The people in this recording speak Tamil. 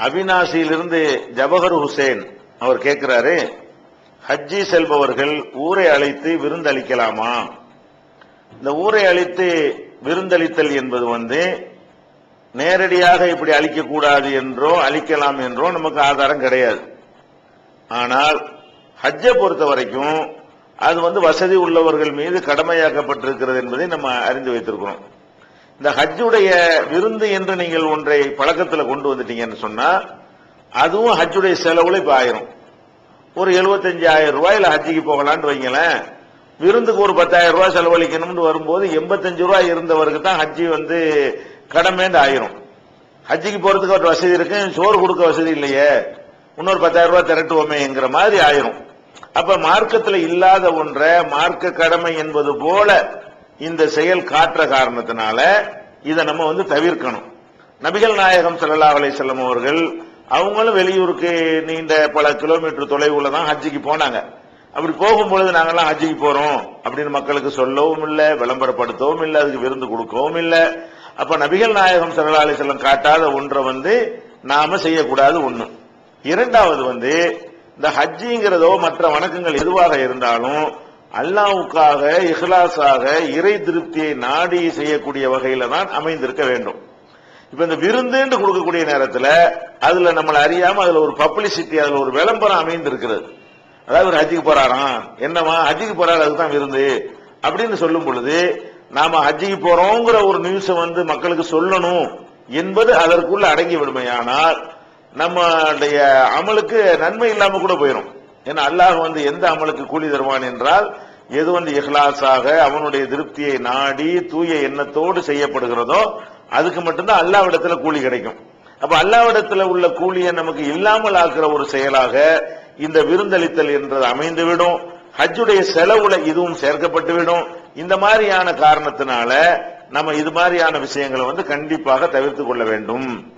அவினாசியிலிருந்து ஜவஹர் ஹுசேன் அவர் கேட்கிறாரு, ஹஜ்ஜி செல்பவர்கள் ஊரை அழைத்து விருந்தளிக்கலாமா? இந்த ஊரை அழைத்து விருந்தளித்தல் என்பது நேரடியாக இப்படி அளிக்கக்கூடாது என்றோ அளிக்கலாம் என்றோ நமக்கு ஆதாரம் கிடையாது. ஆனால் ஹஜ்ஜை பொறுத்த வரைக்கும் அது வசதி உள்ளவர்கள் மீது கடமையாக்கப்பட்டிருக்கிறது என்பதை நம்ம அறிந்து வைத்திருக்கிறோம். இந்த ஹஜ்ஜுடைய விருந்து என்று நீங்கள் ஒன்றை பழக்கத்தில் கொண்டு வந்துட்டீங்கன்னு சொன்னா அதுவும் ஹஜ்ஜுடைய செலவுல இப்ப ஆயிரும். ஒரு 75,000 ரூபாயில ஹஜ்ஜிக்கு போகலான்னு வைங்களேன், விருந்துக்கு ஒரு 10,000 ரூபாய் செலவழிக்கணும்னு வரும்போது 85 ரூபாய் இருந்தவருக்கு தான் ஹஜ்ஜி கடமைன்னு ஆயிரும். ஹஜ்ஜிக்கு போறதுக்கு ஒரு வசதி இருக்கு, சோறு கொடுக்க வசதி இல்லையே, இன்னொரு 10,000 ரூபாய் திரட்டுவோமேங்கிற மாதிரி ஆயிரும். அப்ப மார்க்கத்தில் இல்லாத ஒன்றை மார்க்க கடமை என்பது போல இந்த செயல் காட்டுற காரணத்தினால இதை நம்ம தவிர்க்கணும். நபிகள் நாயகம் ஸல்லல்லாஹு அலைஹி வஸல்லம் அவர்கள் அவங்களும் வெளியூருக்கு நீண்ட பல கிலோமீட்டர் தொலைவுல தான் ஹஜ்ஜிக்கு போனாங்க. அப்படி போகும்பொழுது நாங்கெல்லாம் ஹஜ்ஜிக்கு போறோம் அப்படின்னு மக்களுக்கு சொல்லவும் இல்லை, விளம்பரப்படுத்தவும் இல்லை, அதுக்கு விருந்து கொடுக்கவும் இல்லை. அப்ப நபிகள் நாயகம் ஸல்லல்லாஹு அலைஹி வஸல்லம் காட்டாத ஒன்றை நாம செய்யக்கூடாது. ஒண்ணு. இரண்டாவது இந்த ஹஜ்ஜிங்கிறதோ மற்ற வணக்கங்கள் எதுவாக இருந்தாலும் அல்லாஹ்வுக்காக இஹ்லாஸாக இறை திருப்தியை நாடி செய்யக்கூடிய வகையில தான் அமைந்திருக்க வேண்டும். இப்ப இந்த விருந்துன்னு கொடுக்கக்கூடிய நேரத்தில் அதுல நம்மளை அறியாம அதுல ஒரு பப்ளிசிட்டி, அதுல ஒரு விளம்பரம் அமைந்திருக்கிறது. அதாவது ஒரு ஹஜ்ஜிக்கு போறாராம், என்னமா ஹஜ்ஜிக்கு போறாரு அதுதான் விருந்து அப்படின்னு சொல்லும் பொழுது நாம ஹஜ்ஜிக்கு போறோங்கிற ஒரு நியூஸை மக்களுக்கு சொல்லணும் என்பது அதற்குள்ள அடங்கி விடுமையானால் நம்முடைய அமலுக்கு நன்மை இல்லாம கூட போயிடும். ஏன்னா அல்லாஹ் எந்த அமலுக்கு கூலி தருவான் என்றால் எது இஹ்லாஸாக அவனுடைய திருப்தியை நாடி தூய எண்ணத்தோடு செய்யப்படுகிறதோ அதுக்கு மட்டும்தான் அல்லாஹ்விடத்துல கூலி கிடைக்கும். அப்ப அல்லாஹ்விடத்துல உள்ள கூலியை நமக்கு இல்லாமல் ஆக்குற ஒரு செயலாக இந்த விருந்தளித்தல் என்றது அமைந்துவிடும். ஹஜ்ஜுடைய செலவுல இதுவும் சேர்க்கப்பட்டுவிடும். இந்த மாதிரியான காரணத்தினால நம்ம இது மாதிரியான விஷயங்களை கண்டிப்பாக தவிர்த்து கொள்ள வேண்டும்.